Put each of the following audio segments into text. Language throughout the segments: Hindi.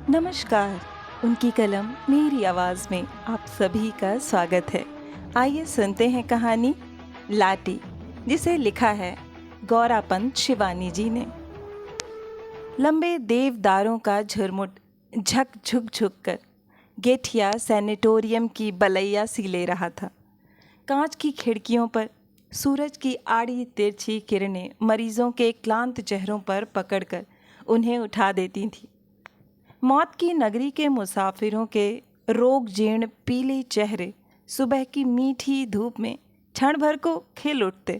नमस्कार। उनकी कलम मेरी आवाज़ में आप सभी का स्वागत है। आइए सुनते हैं कहानी लाटी, जिसे लिखा है गौरापंत शिवानी जी ने। लंबे देवदारों का झुरमुट झक झुक झुक कर गेठिया सैनिटोरियम की बलैया सी ले रहा था। कांच की खिड़कियों पर सूरज की आड़ी तिरछी किरणें मरीजों के क्लांत चेहरों पर पकड़कर उन्हें उठा देती थीं। मौत की नगरी के मुसाफिरों के रोग जीर्ण पीले चेहरे सुबह की मीठी धूप में क्षण भर को खिल उठते।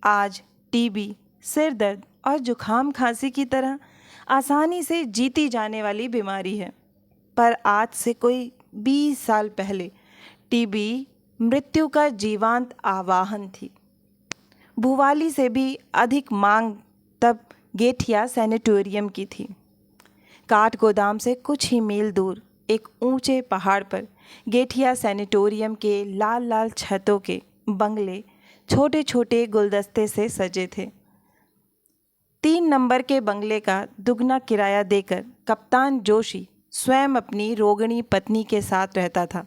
आज टीबी, सिर दर्द और जुखाम खांसी की तरह आसानी से जीती जाने वाली बीमारी है, पर आज से कोई 20 साल पहले टीबी मृत्यु का जीवंत आवाहन थी। भुवाली से भी अधिक मांग तब गेठिया सैनिटोरियम की थी। काठ गोदाम से कुछ ही मील दूर एक ऊंचे पहाड़ पर गेठिया सैनिटोरियम के लाल लाल छतों के बंगले छोटे छोटे गुलदस्ते से सजे थे। 3 नंबर के बंगले का दुगना किराया देकर कप्तान जोशी स्वयं अपनी रोगिणी पत्नी के साथ रहता था।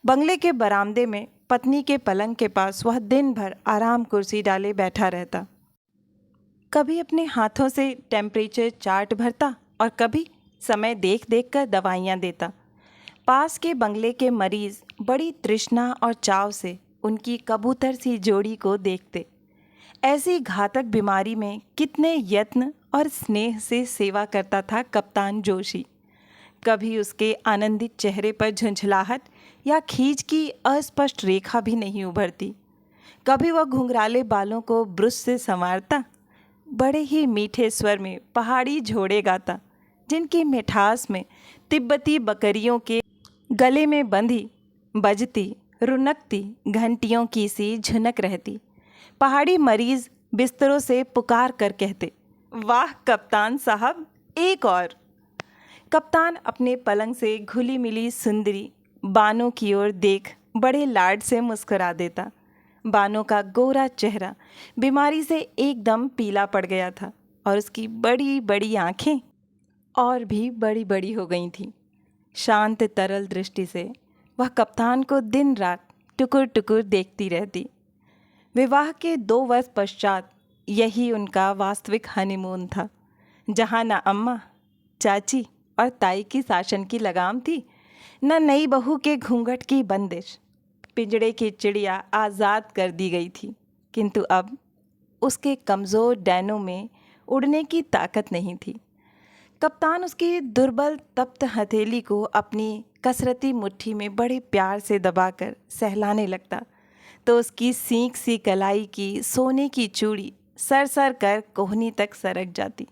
बंगले के बरामदे में पत्नी के पलंग के पास वह दिन भर आराम कुर्सी डाले बैठा रहता। कभी अपने हाथों से टेम्परेचर चार्ट भरता और कभी समय देख देख कर दवाइयाँ देता। पास के बंगले के मरीज बड़ी तृष्णा और चाव से उनकी कबूतर सी जोड़ी को देखते। ऐसी घातक बीमारी में कितने यत्न और स्नेह से सेवा करता था कप्तान जोशी। कभी उसके आनंदित चेहरे पर झुंझलाहट या खींच की अस्पष्ट रेखा भी नहीं उभरती। कभी वह घुंघराले बालों को ब्रश से संवारता, बड़े ही मीठे स्वर में पहाड़ी झोड़े गाता, जिनकी मिठास में तिब्बती बकरियों के गले में बंधी बजती रुनकती घंटियों की सी झुनक रहती। पहाड़ी मरीज बिस्तरों से पुकार कर कहते, वाह कप्तान साहब, एक और। कप्तान अपने पलंग से घुली मिली सुंदरी बानो की ओर देख बड़े लाड से मुस्कुरा देता। बानो का गोरा चेहरा बीमारी से एकदम पीला पड़ गया था और उसकी बड़ी बड़ी आँखें और भी बड़ी बड़ी हो गई थीं। शांत तरल दृष्टि से वह कप्तान को दिन रात टुकुर टुकुर देखती रहती। विवाह के 2 वर्ष पश्चात यही उनका वास्तविक हनीमून था, जहाँ न अम्मा, चाची और ताई की शासन की लगाम थी, न नई बहू के घूंघट की बंदिश। पिंजड़े की चिड़िया आज़ाद कर दी गई थी, किंतु अब उसके कमज़ोर डैनों में उड़ने की ताकत नहीं थी। कप्तान उसकी दुर्बल तप्त हथेली को अपनी कसरती मुट्ठी में बड़े प्यार से दबाकर सहलाने लगता, तो उसकी सींक सी कलाई की सोने की चूड़ी सर सर कर कोहनी तक सरक जाती।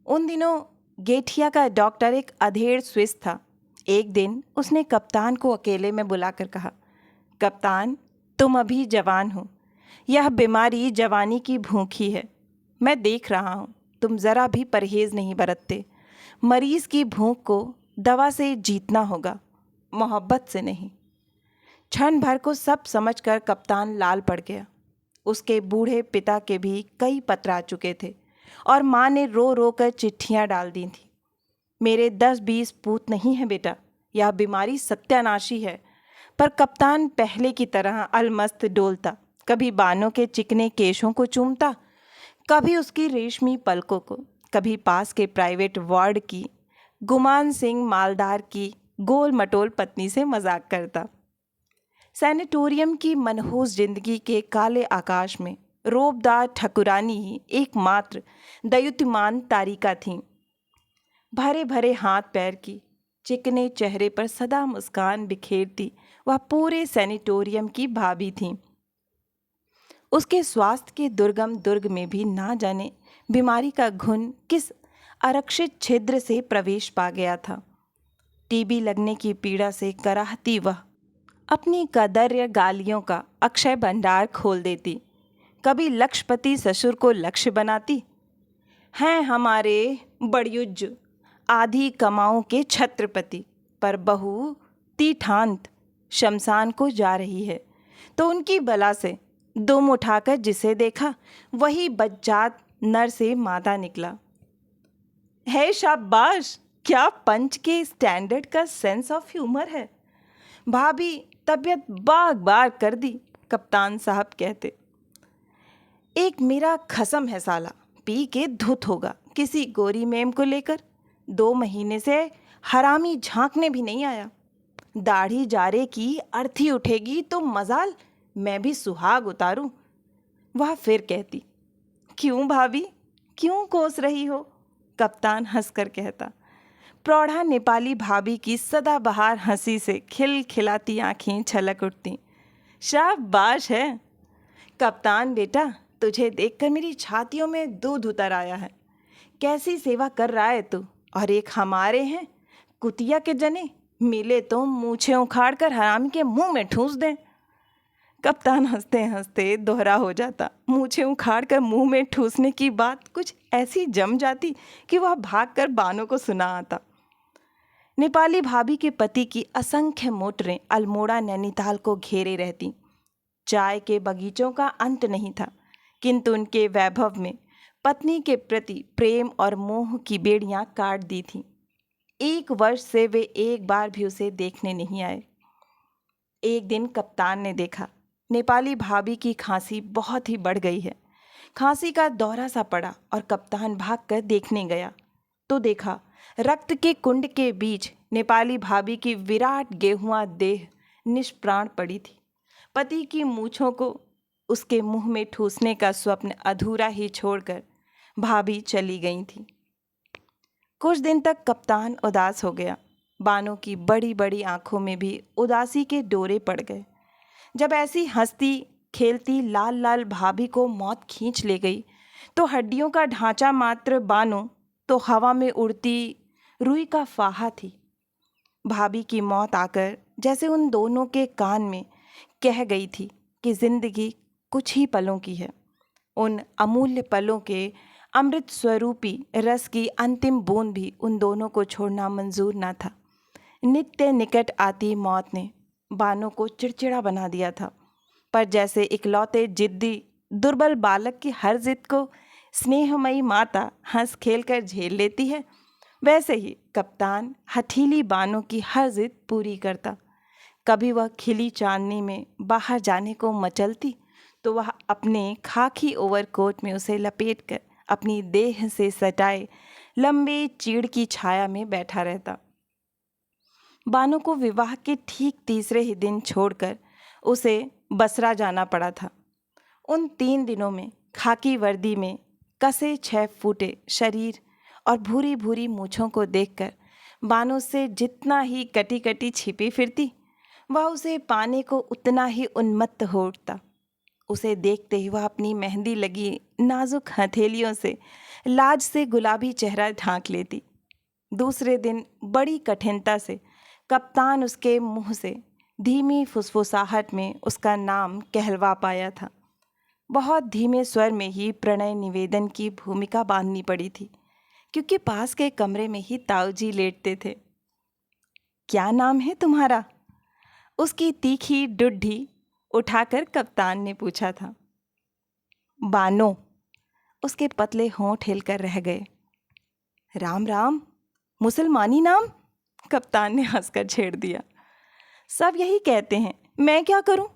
उन दिनों गेठिया का डॉक्टर एक अधेड़ स्विस था। एक दिन उसने कप्तान को अकेले में बुलाकर कहा, कप्तान, तुम अभी जवान हो, यह बीमारी जवानी की भूखी है। मैं देख रहा हूँ तुम ज़रा भी परहेज़ नहीं बरतते। मरीज़ की भूख को दवा से जीतना होगा, मोहब्बत से नहीं। क्षण भर को सब समझकर कप्तान लाल पड़ गया। उसके बूढ़े पिता के भी कई पत्र आ चुके थे और माँ ने रो रो कर चिट्ठियाँ डाल दी थीं। मेरे 10-20 पूत नहीं हैं बेटा, यह बीमारी सत्यानाशी है। पर कप्तान पहले की तरह अलमस्त डोलता, कभी बानों के चिकने केशों को चूमता, कभी उसकी रेशमी पलकों को, कभी पास के प्राइवेट वार्ड की गुमान सिंह मालदार की गोल मटोल पत्नी से मजाक करता। सैनिटोरियम की मनहूस जिंदगी के काले आकाश में रोबदार ठकुरानी ही एकमात्र दयुतिमान तारिका थीं। भरे भरे हाथ पैर की चिकने चेहरे पर सदा मुस्कान बिखेरती वह पूरे सैनिटोरियम की भाभी थीं। उसके स्वास्थ्य के दुर्गम दुर्ग में भी ना जाने बीमारी का घुन किस आरक्षित छिद्र से प्रवेश पा गया था। टीबी लगने की पीड़ा से कराहती वह अपनी कदर्य गालियों का अक्षय भंडार खोल देती। कभी लक्षपति ससुर को लक्ष्य बनाती, हैं हमारे बड़युज आधी कमाओं के छत्रपति, पर बहू तीठांत शमशान को जा रही है, तो उनकी बला से दुम उठाकर जिसे देखा वही बज्जात नर से मादा निकला। है शाबाश, क्या पंच के स्टैंडर्ड का सेंस ऑफ ह्यूमर है। भाभी तबीयत बाग बार कर दी, कप्तान साहब कहते। एक मेरा खसम है साला, पी के धुत होगा किसी गोरी मेम को लेकर। 2 महीने से हरामी झांकने भी नहीं आया। दाढ़ी जारे की अर्थी उठेगी तो मजाल मैं भी सुहाग उतारूं। वह फिर कहती, क्यों भाभी, क्यों कोस रही हो। कप्तान हंसकर कहता। प्रौढ़ा नेपाली भाभी की सदाबहार हंसी से खिलखिलाती आंखें छलक उठती। शाबाश है कप्तान बेटा, तुझे देखकर मेरी छातियों में दूध उतर आया है। कैसी सेवा कर रहा है तू। और एक हमारे हैं कुतिया के जने, मिले तो मूछें उखाड़ कर हरामी के मुंह में ठूंस दें। कप्तान हंसते हंसते दोहरा हो जाता। मूछें उखाड़ कर मुंह में ठूसने की बात कुछ ऐसी जम जाती कि वह भागकर बानों को सुना आता। नेपाली भाभी के पति की असंख्य मोटरें अल्मोड़ा नैनीताल को घेरे रहती। चाय के बगीचों का अंत नहीं था, किंतु उनके वैभव में पत्नी के प्रति प्रेम और मोह की बेड़ियां काट दी थीं। 1 वर्ष से वे एक बार भी उसे देखने नहीं आए। एक दिन कप्तान ने देखा नेपाली भाभी की खांसी बहुत ही बढ़ गई है। खांसी का दौरा सा पड़ा और कप्तान भागकर देखने गया तो देखा रक्त के कुंड के बीच नेपाली भाभी की विराट गेहुआ देह निष्प्राण पड़ी थी। पति की मूछों को उसके मुंह में ठूसने का स्वप्न अधूरा ही छोड़कर भाभी चली गई थी। कुछ दिन तक कप्तान उदास हो गया। बानों की बड़ी बड़ी आंखों में भी उदासी के डोरे पड़ गए। जब ऐसी हंसती खेलती लाल लाल भाभी को मौत खींच ले गई तो हड्डियों का ढांचा मात्र बानो तो हवा में उड़ती रुई का फाहा थी। भाभी की मौत आकर जैसे उन दोनों के कान में कह गई थी कि जिंदगी कुछ ही पलों की है। उन अमूल्य पलों के अमृत स्वरूपी रस की अंतिम बूंद भी उन दोनों को छोड़ना मंजूर न था। नित्य निकट आती मौत ने बानों को चिड़चिड़ा बना दिया था, पर जैसे इकलौते जिद्दी दुर्बल बालक की हर जिद को स्नेहमयी माता हंस खेल कर झेल लेती है, वैसे ही कप्तान हठीली बानों की हर जिद पूरी करता। कभी वह खिली चांदनी में बाहर जाने को मचलती तो वह अपने खाकी ओवरकोट में उसे लपेटकर अपनी देह से सटाए लंबे चीड़ की छाया में बैठा रहता। बानो को विवाह के ठीक तीसरे ही दिन छोड़कर उसे बसरा जाना पड़ा था। उन 3 दिनों में खाकी वर्दी में कसे 6 फूटे शरीर और भूरी भूरी मूछों को देखकर बानो से जितना ही कटी कटी छिपी फिरती, वह उसे पाने को उतना ही उन्मत्त हो उठता। उसे देखते ही वह अपनी मेहंदी लगी नाजुक हथेलियों से लाज से गुलाबी चेहरा ढांक लेती। दूसरे दिन बड़ी कठिनता से कप्तान उसके मुंह से धीमी फुसफुसाहट में उसका नाम कहलवा पाया था। बहुत धीमे स्वर में ही प्रणय निवेदन की भूमिका बांधनी पड़ी थी, क्योंकि पास के कमरे में ही ताऊजी लेटते थे। क्या नाम है तुम्हारा? उसकी तीखी डुड्ढी उठाकर कप्तान ने पूछा था। बानो। उसके पतले होंठ हिलकर रह गए। राम राम, मुसलमानी नाम? कप्तान ने हंसकर छेड़ दिया। सब यही कहते हैं, मैं क्या करूं?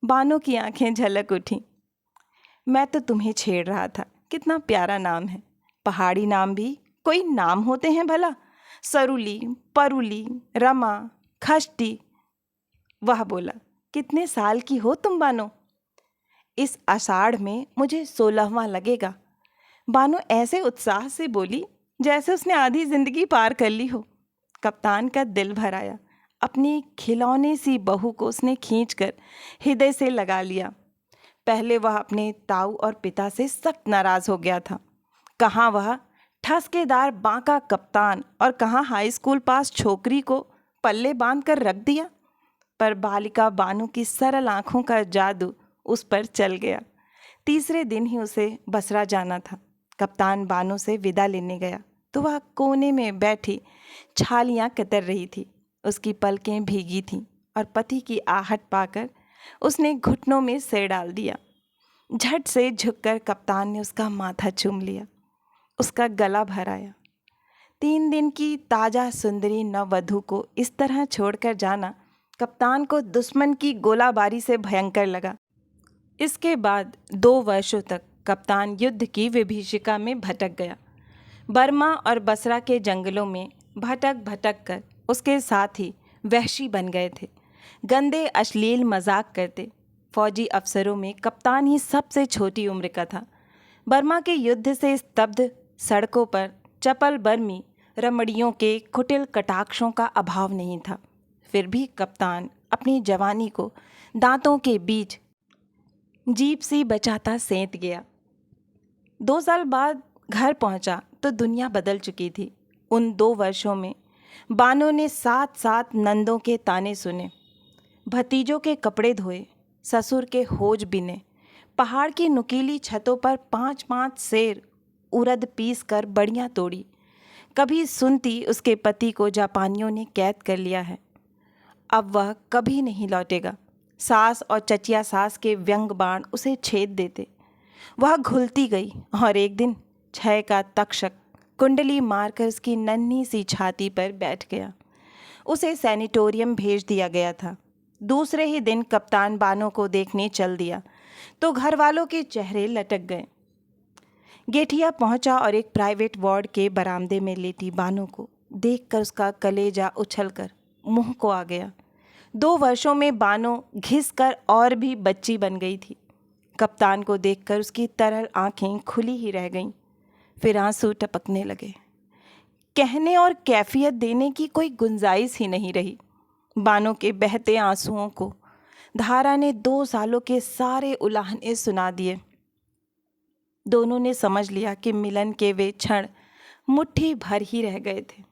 बानो की आंखें झलक उठी। मैं तो तुम्हें छेड़ रहा था, कितना प्यारा नाम है। पहाड़ी नाम भी कोई नाम होते हैं भला? सरुली, परुली, रमा, खष्टी। वह बोला, कितने साल की हो तुम बानो? इस आषाढ़ में मुझे 16वां लगेगा। बानो ऐसे उत्साह से बोली जैसे उसने आधी जिंदगी पार कर ली हो। कप्तान का दिल भर आया। अपनी खिलौने सी बहू को उसने खींचकर हृदय से लगा लिया। पहले वह अपने ताऊ और पिता से सख्त नाराज हो गया था। कहाँ वह ठसकेदार बांका कप्तान और कहाँ हाई स्कूल पास छोकरी को पल्ले बांध कर रख दिया। पर बालिका बानो की सरल आंखों का जादू उस पर चल गया। तीसरे दिन ही उसे बसरा जाना था। कप्तान बानो से विदा लेने गया तो वह कोने में बैठी छालियां कतर रही थी। उसकी पलकें भीगी थीं और पति की आहट पाकर उसने घुटनों में सिर डाल दिया। झट से झुककर कप्तान ने उसका माथा चूम लिया, उसका गला भर आया। 3 दिन की ताज़ा सुंदरी नववधू को इस तरह छोड़कर जाना कप्तान को दुश्मन की गोलाबारी से भयंकर लगा। इसके बाद 2 वर्षों तक कप्तान युद्ध की विभीषिका में भटक गया। बर्मा और बसरा के जंगलों में भटक भटक कर उसके साथ ही वहशी बन गए थे। गंदे अश्लील मजाक करते फौजी अफसरों में कप्तान ही सबसे छोटी उम्र का था। बर्मा के युद्ध से स्तब्ध सड़कों पर चपल बर्मी रमणियों के कुटिल कटाक्षों का अभाव नहीं था। फिर भी कप्तान अपनी जवानी को दांतों के बीच जीभ सी बचाता सेंध गया। 2 साल बाद घर पहुंचा तो दुनिया बदल चुकी थी। उन 2 वर्षों में बानो ने 7-7 नंदों के ताने सुने, भतीजों के कपड़े धोए, ससुर के होज बिने, पहाड़ की नुकीली छतों पर 5-5 सेर उड़द पीस कर बड़ियाँ तोड़ी। कभी सुनती उसके पति को जापानियों ने कैद कर लिया है, अब वह कभी नहीं लौटेगा। सास और चचिया सास के व्यंग बाण उसे छेद देते। वह घुलती गई और एक दिन क्षय का तक्षक कुंडली मारकर उसकी नन्ही सी छाती पर बैठ गया। उसे सैनिटोरियम भेज दिया गया था। दूसरे ही दिन कप्तान बानो को देखने चल दिया तो घर वालों के चेहरे लटक गए। गेठिया पहुंचा और एक प्राइवेट वार्ड के बरामदे में लेटी बानो को देखकर उसका कलेजा उछलकर मुंह को आ गया। 2 वर्षों में बानो घिसकर और भी बच्ची बन गई थी। कप्तान को देखकर उसकी तरल आंखें खुली ही रह गईं। फिर आंसू टपकने लगे। कहने और कैफियत देने की कोई गुंजाइश ही नहीं रही। बानो के बहते आंसुओं को धारा ने 2 सालों के सारे उलाहने सुना दिए। दोनों ने समझ लिया कि मिलन के वे क्षण मुट्ठी भर ही रह गए थे।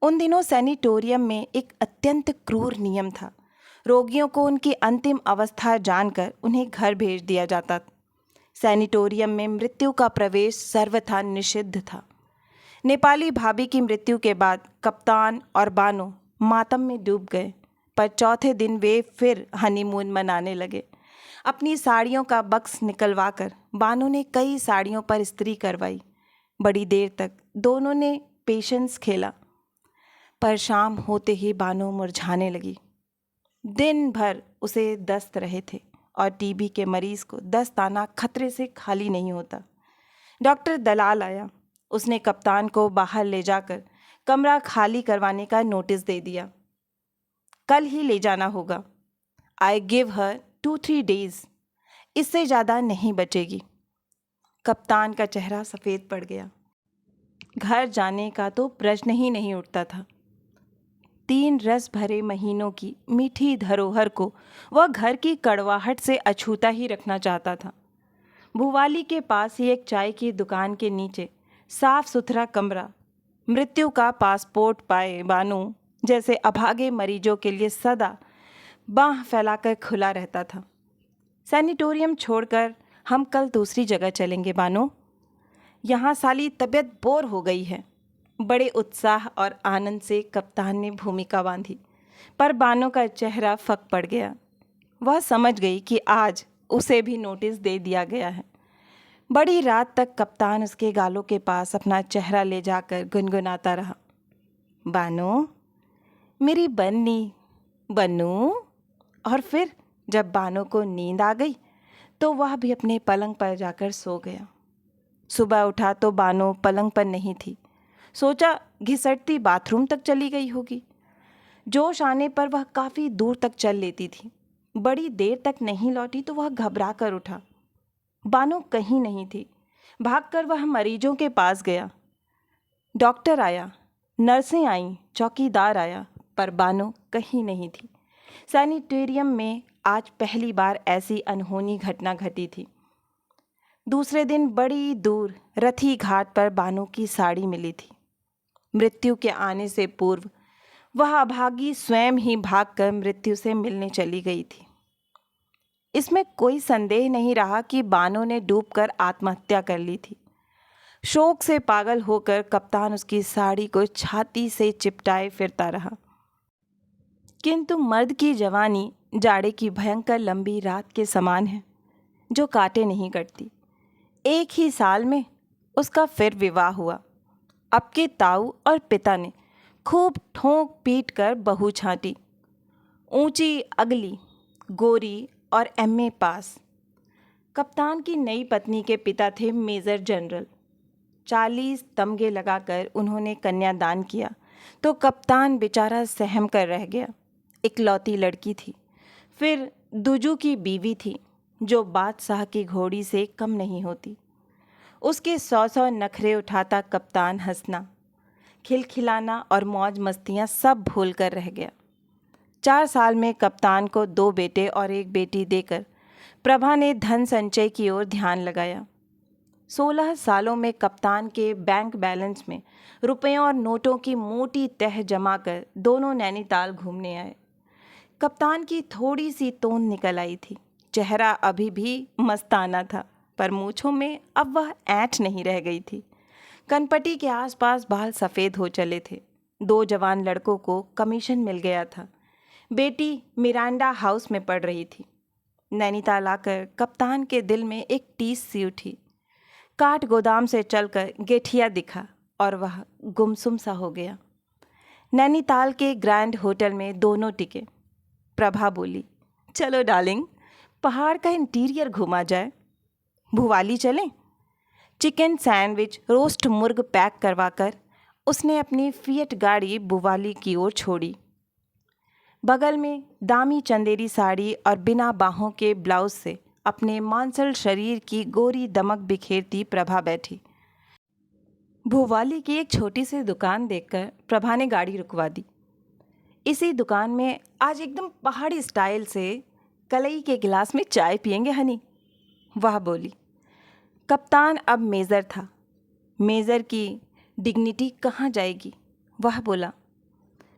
उन दिनों सैनिटोरियम में एक अत्यंत क्रूर नियम था। रोगियों को उनकी अंतिम अवस्था जानकर उन्हें घर भेज दिया जाता। सैनिटोरियम में मृत्यु का प्रवेश सर्वथा निषिद्ध था। नेपाली भाभी की मृत्यु के बाद कप्तान और बानो मातम में डूब गए, पर चौथे दिन वे फिर हनीमून मनाने लगे। अपनी साड़ियों का बक्स निकलवा कर बानो ने कई साड़ियों पर इस्त्री करवाई। बड़ी देर तक दोनों ने पेशेंस खेला, पर शाम होते ही बानो मुरझाने लगी। दिन भर उसे दस्त रहे थे और टीबी के मरीज को दस्त आना खतरे से खाली नहीं होता। डॉक्टर दलाल आया। उसने कप्तान को बाहर ले जाकर कमरा खाली करवाने का नोटिस दे दिया। कल ही ले जाना होगा। आई गिव हर 2-3 days, इससे ज़्यादा नहीं बचेगी। कप्तान का चेहरा सफ़ेद पड़ गया। घर जाने का तो प्रश्न ही नहीं उठता था। 3 रस भरे महीनों की मीठी धरोहर को वह घर की कड़वाहट से अछूता ही रखना चाहता था। भुवाली के पास ही एक चाय की दुकान के नीचे साफ सुथरा कमरा मृत्यु का पासपोर्ट पाए बानो जैसे अभागे मरीजों के लिए सदा बाह फैलाकर खुला रहता था। सैनिटोरियम छोड़कर हम कल दूसरी जगह चलेंगे बानो, यहाँ साली तबीयत बोर हो गई है। बड़े उत्साह और आनंद से कप्तान ने भूमिका बांधी, पर बानो का चेहरा फक पड़ गया। वह समझ गई कि आज उसे भी नोटिस दे दिया गया है। बड़ी रात तक कप्तान उसके गालों के पास अपना चेहरा ले जाकर गुनगुनाता रहा, बानो मेरी बन्नी, बन्नू। और फिर जब बानो को नींद आ गई तो वह भी अपने पलंग पर जाकर सो गया। सुबह उठा तो बानो पलंग पर नहीं थी। सोचा घिसटती बाथरूम तक चली गई होगी। जोश आने पर वह काफ़ी दूर तक चल लेती थी। बड़ी देर तक नहीं लौटी तो वह घबरा कर उठा। बानो कहीं नहीं थी। भागकर वह मरीजों के पास गया। डॉक्टर आया, नर्सें आईं, चौकीदार आया, पर बानो कहीं नहीं थी। सैनिटोरियम में आज पहली बार ऐसी अनहोनी घटना घटी थी। दूसरे दिन बड़ी दूर रथी घाट पर बानो की साड़ी मिली थी। मृत्यु के आने से पूर्व वह अभागी स्वयं ही भागकर मृत्यु से मिलने चली गई थी। इसमें कोई संदेह नहीं रहा कि बानो ने डूबकर आत्महत्या कर ली थी। शोक से पागल होकर कप्तान उसकी साड़ी को छाती से चिपटाए फिरता रहा। किंतु मर्द की जवानी जाड़े की भयंकर लंबी रात के समान है, जो काटे नहीं कटती। एक ही साल में उसका फिर विवाह हुआ। आपके ताऊ और पिता ने खूब ठोंक पीट कर बहू छांटी। ऊंची, अगली, गोरी और एमए पास। कप्तान की नई पत्नी के पिता थे मेजर जनरल। 40 तमगे लगाकर उन्होंने कन्यादान किया तो कप्तान बेचारा सहम कर रह गया। इकलौती लड़की थी। फिर दुजू की बीवी थी जो बादशाह की घोड़ी से कम नहीं होती। उसके 100 नखरे उठाता कप्तान हंसना, खिलखिलाना और मौज मस्तियाँ सब भूल कर रह गया। 4 साल में कप्तान को 2 बेटे और 1 बेटी देकर प्रभा ने धन संचय की ओर ध्यान लगाया। 16 सालों में कप्तान के बैंक बैलेंस में रुपयों और नोटों की मोटी तह जमा कर दोनों नैनीताल घूमने आए। कप्तान की थोड़ी सी तोंद निकल आई थी। चेहरा अभी भी मस्ताना था, पर मूँछों में अब वह ऐंठ नहीं रह गई थी। कनपटी के आसपास बाल सफ़ेद हो चले थे। 2 जवान लड़कों को कमीशन मिल गया था। बेटी मिरांडा हाउस में पढ़ रही थी। नैनीताल आकर कप्तान के दिल में एक टीस सी उठी। काठ गोदाम से चलकर गेठिया दिखा और वह गुमसुम सा हो गया। नैनीताल के ग्रैंड होटल में दोनों टिके। प्रभा बोली, चलो डार्लिंग, पहाड़ का इंटीरियर घुमा जाए। भुवाली चलें? चिकन सैंडविच, रोस्ट मुर्ग पैक करवाकर उसने अपनी फिएट गाड़ी भुवाली की ओर छोड़ी। बगल में दामी चंदेरी साड़ी और बिना बाहों के ब्लाउज से अपने मांसल शरीर की गोरी दमक बिखेरती प्रभा बैठी। भुवाली की एक छोटी सी दुकान देखकर प्रभा ने गाड़ी रुकवा दी। इसी दुकान में आज एकदम पहाड़ी स्टाइल से कलई के गिलास में चाय पियेंगे हनी, वह बोली। कप्तान अब मेजर था। मेजर की डिग्निटी कहाँ जाएगी, वह बोला।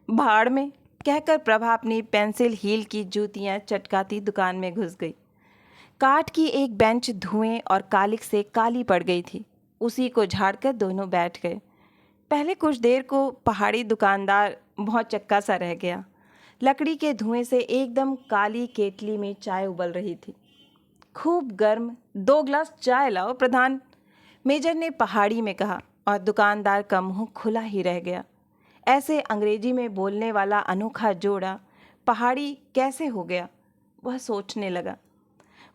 भाड़ में, कहकर प्रभा अपनी पेंसिल हील की जूतियाँ चटकाती दुकान में घुस गई। काठ की एक बेंच धुएं और कालिक से काली पड़ गई थी। उसी को झाड़कर दोनों बैठ गए। पहले कुछ देर को पहाड़ी दुकानदार बहुत चक्का सा रह गया। लकड़ी के धुएं से एकदम काली केतली में चाय उबल रही थी। खूब गर्म, 2 गिलास चाय लाओ प्रधान, मेजर ने पहाड़ी में कहा और दुकानदार का मुंह खुला ही रह गया। ऐसे अंग्रेजी में बोलने वाला अनोखा जोड़ा पहाड़ी कैसे हो गया, वह सोचने लगा।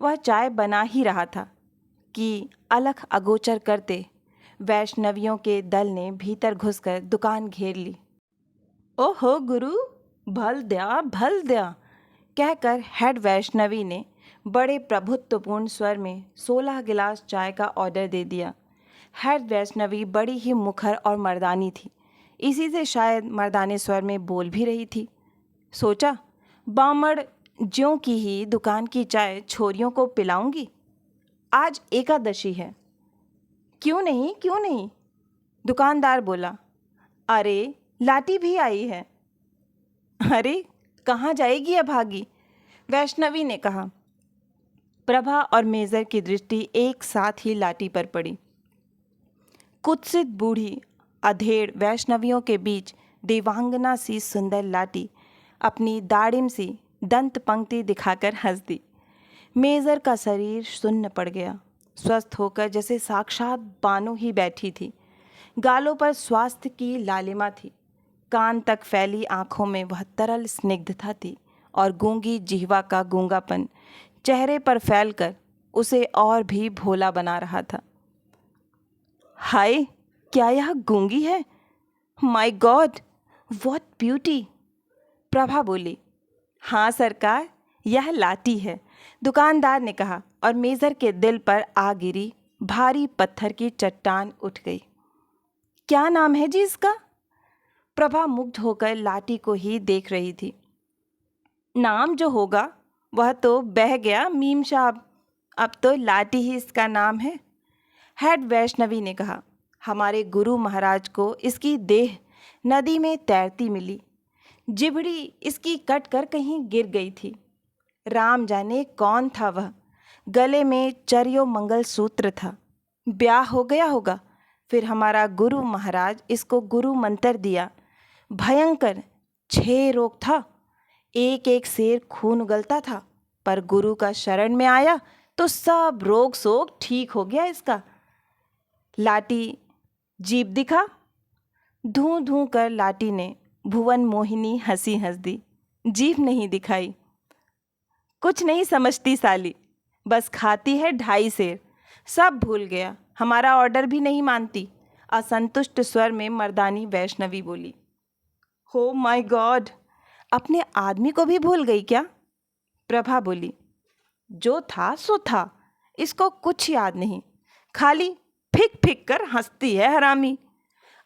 वह चाय बना ही रहा था कि अलख अगोचर करते वैष्णवियों के दल ने भीतर घुसकर दुकान घेर ली। ओहो गुरु, भल दया, कहकर हेड वैष्णवी ने बड़े प्रभुत्वपूर्ण स्वर में 16 गिलास चाय का ऑर्डर दे दिया। हेड वैष्णवी बड़ी ही मुखर और मर्दानी थी, इसी से शायद मर्दाने स्वर में बोल भी रही थी। सोचा, बामड़ ज्यों की ही दुकान की चाय छोरियों को पिलाऊंगी। आज एकादशी है। क्यों नहीं, दुकानदार बोला। अरे लाटी भी आई है। अरे कहाँ जाएगी अभागी, वैष्णवी ने कहा। प्रभा और मेजर की दृष्टि एक साथ ही लाटी पर पड़ी। कुत्सित बूढ़ी अधेड़ वैष्णवियों के बीच देवांगना सी सुंदर लाटी अपनी दाड़िम सी दंत पंक्ति दिखाकर हंस दी। मेजर का शरीर सुन्न पड़ गया, स्वस्थ होकर जैसे साक्षात बानो ही बैठी थी। गालों पर स्वास्थ्य की लालिमा थी। कान तक फैली आंखों में वह तरल स्निग्धता थी और गूंगी जिह्वा का गूंगापन चेहरे पर फैलकर उसे और भी भोला बना रहा था। हाय, क्या यह गूंगी है? My God, what beauty, Prabha बोली। हाँ सरकार, यह लाटी है, दुकानदार ने कहा और मेजर के दिल पर आ गिरी भारी पत्थर की चट्टान उठ गई। क्या नाम है जी इसका? प्रभा मुग्ध होकर लाटी को ही देख रही थी। नाम जो होगा वह तो बह गया मीम साहब, अब तो लाटी ही इसका नाम है, हेड वैष्णवी ने कहा। हमारे गुरु महाराज को इसकी देह नदी में तैरती मिली। जिभड़ी इसकी कट कर कहीं गिर गई थी। राम जाने कौन था वह। गले में चरियो मंगल सूत्र था। ब्याह हो गया होगा। फिर हमारा गुरु महाराज इसको गुरु मंत्र दिया। भयंकर 6 रोग था। एक एक शेर खून उगलता था, पर गुरु का शरण में आया तो सब रोग सोग ठीक हो गया इसका। लाटी जीभ दिखा, धूं धूं कर लाटी ने भुवन मोहिनी हंसी हंस दी, जीभ नहीं दिखाई। कुछ नहीं समझती साली, बस खाती है 2.5 सेर, सब भूल गया, हमारा ऑर्डर भी नहीं मानती। असंतुष्ट स्वर में मर्दानी वैष्णवी बोली। हो माय गॉड, अपने आदमी को भी भूल गई क्या? प्रभा बोली। जो था सो था, इसको कुछ याद नहीं, खाली फिक फिक कर हंसती है हरामी।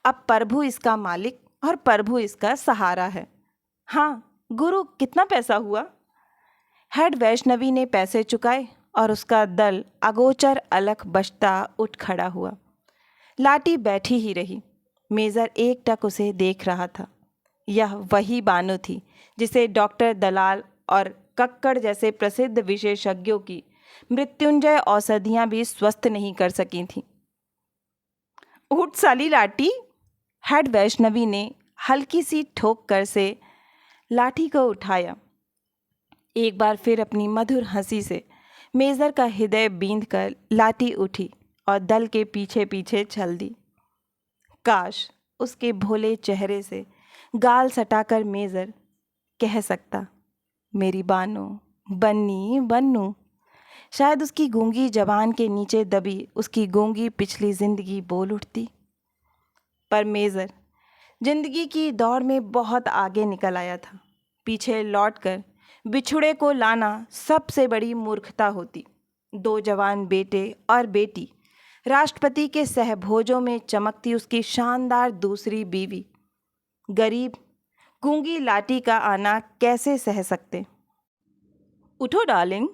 अब प्रभु इसका मालिक और प्रभु इसका सहारा है। हाँ गुरु, कितना पैसा हुआ? हेड वैष्णवी ने पैसे चुकाए और उसका दल अगोचर अलख बचता उठ खड़ा हुआ। लाटी बैठी ही रही। मेजर एकटक उसे देख रहा था। यह वही बानो थी जिसे डॉक्टर दलाल और कक्कड़ जैसे प्रसिद्ध विशेषज्ञों की मृत्युंजय औषधियां भी स्वस्थ नहीं कर सकी थीं। उठ साली लाटी, हेड वैष्णवी ने हल्की सी ठोक कर से लाठी को उठाया। एक बार फिर अपनी मधुर हंसी से मेजर का हृदय बींध कर लाठी उठी और दल के पीछे पीछे चल दी। काश उसके भोले चेहरे से गाल सटाकर मेजर कह सकता, मेरी बानो, बन्नी बन्नू। शायद उसकी गूंगी जबान के नीचे दबी उसकी गूंगी पिछली जिंदगी बोल उठती। पर मेजर जिंदगी की दौड़ में बहुत आगे निकल आया था। पीछे लौटकर बिछुड़े को लाना सबसे बड़ी मूर्खता होती। 2 जवान बेटे और बेटी, राष्ट्रपति के सहभोजों में चमकती उसकी शानदार दूसरी बीवी, गरीब गूंगी लाटी का आना कैसे सह सकते? उठो डार्लिंग,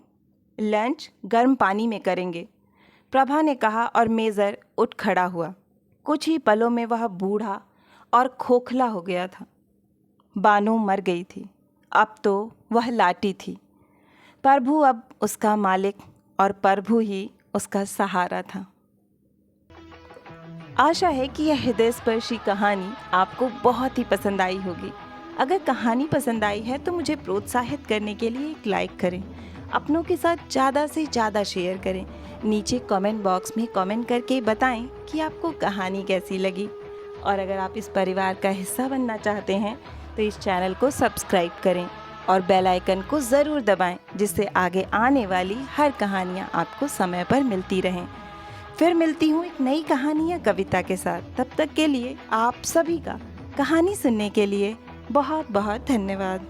लंच गर्म पानी में करेंगे, प्रभा ने कहा और मेजर उठ खड़ा हुआ। कुछ ही पलों में वह बूढ़ा और खोखला हो गया था। बानो मर गई थी, अब तो वह लाटी थी। प्रभु अब उसका मालिक और प्रभु ही उसका सहारा था। आशा है कि यह हृदयस्पर्शी कहानी आपको बहुत ही पसंद आई होगी। अगर कहानी पसंद आई है तो मुझे प्रोत्साहित करने के लिए एक लाइक करें, अपनों के साथ ज़्यादा से ज़्यादा शेयर करें। नीचे कमेंट बॉक्स में कमेंट करके बताएं कि आपको कहानी कैसी लगी। और अगर आप इस परिवार का हिस्सा बनना चाहते हैं तो इस चैनल को सब्सक्राइब करें और बेल आइकन को ज़रूर दबाएं, जिससे आगे आने वाली हर कहानियाँ आपको समय पर मिलती रहें। फिर मिलती हूँ एक नई कहानी या कविता के साथ। तब तक के लिए आप सभी का कहानी सुनने के लिए बहुत बहुत धन्यवाद।